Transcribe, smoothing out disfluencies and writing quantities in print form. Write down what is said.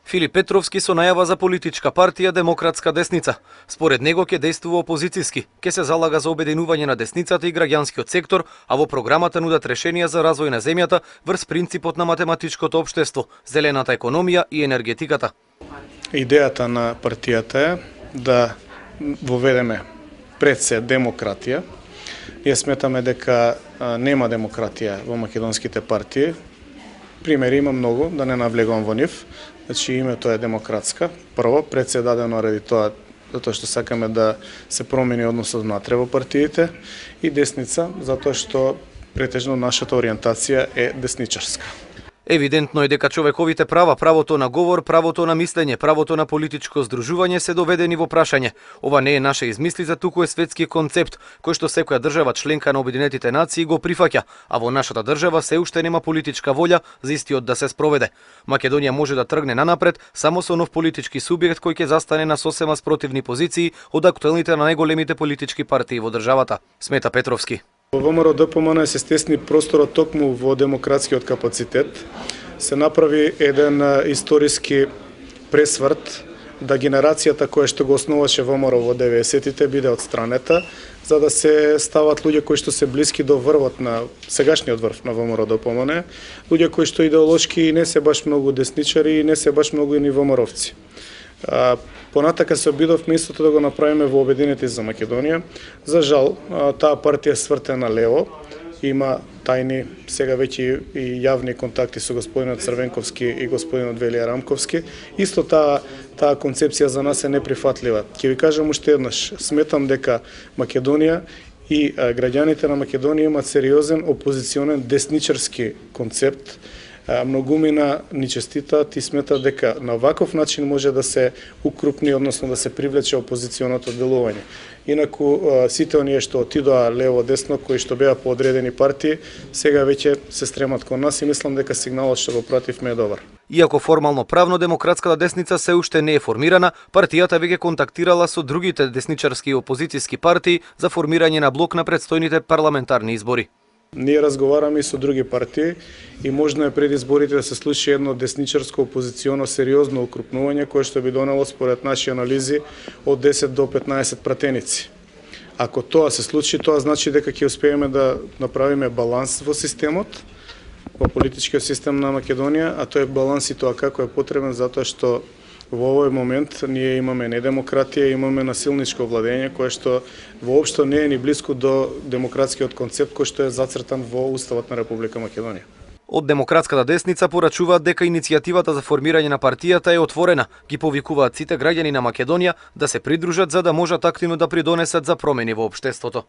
Филип Петровски со најава за политичка партија Демократска десница. Според него ќе действува опозицијски, ќе се залага за обединување на десницата и граѓанскиот сектор, а во програмата нудат решенија за развој на земјата врз принципот на математичкото општество, зелената економија и енергетиката. Идејата на партијата е да воведеме пред се демократија. Ние сметаме дека нема демократија во македонските партии. Примери има многу, да не навлегувам во нив. Значи името е Демократска. Прво, пред се дадено ради тоа, затоа што сакаме да се промени односот внатре во партиите, и Десница, затоа што претежно нашата ориентација е десничарска. Евидентно е дека човековите права, правото на говор, правото на мислење, правото на политичко здружување се доведени во прашање. Ова не е наша измислица, туку е светски концепт, кој што секоја држава членка на Обединетите нации го прифаќа, а во нашата држава се уште нема политичка волја за истиот да се спроведе. Македонија може да тргне нанапред само со нов политички субјект кој ќе застане на сосема спротивни позиции од актуелните на најголемите политички партии во државата, смета Петровски. Во ВМРО ДПМН се стесни просторот токму во демократскиот капацитет. Се направи еден историски пресврт да генерацијата која што го основаше ВМРО во 90-тите биде отстранета, за да се стават луѓе кои што се блиски до врвот на сегашниот врв на ВМРО ДПМН, луѓе кои што идеолошки не се баш многу десничари и не се баш многу и ни ВМРО-вци. Понатака се обидовме истото да го направиме во Обединети за Македонија. За жал, таа партија свртена лево, има тајни, сега веќе и јавни контакти со господинот Црвенковски и господинот Велија Рамковски. Исто таа концепција за нас е неприфатлива. Ќе ви кажам уште еднаш, сметам дека Македонија и граѓаните на Македонија имаат сериозен опозиционен десничарски концепт. Многумина ни честитаат и сметат дека на ваков начин може да се укрупни, односно да се привлече опозиционото делување. Инаку сите оние што отидоа лево-десно, кои што беа по одредени партии, сега веќе се стремат кон нас и мислам дека сигналот што го пративме е добар. Иако формално правно Демократската десница се уште не е формирана, партијата веќе контактирала со другите десничарски и опозицијски партии за формирање на блок на предстојните парламентарни избори. Ние разговараме и со други партии и можно е пред изборите да се случи едно десничарско опозиционо сериозно укрупнување кое што би донело според наши анализи од 10 до 15 пратеници. Ако тоа се случи, тоа значи дека ќе успееме да направиме баланс во системот, во политичкиот систем на Македонија, а тој баланс и тоа како е потребен затоа што во овој момент ние имаме недемократија, имаме насилничко владење кое што воопшто не е ни блиску до демократскиот концепт кој што е зацртан во Уставот на Република Македонија. Од Демократската десница порачуваат дека иницијативата за формирање на партијата е отворена. Ги повикуваат сите граѓани на Македонија да се придружат за да можат активно да придонесат за промени во општеството.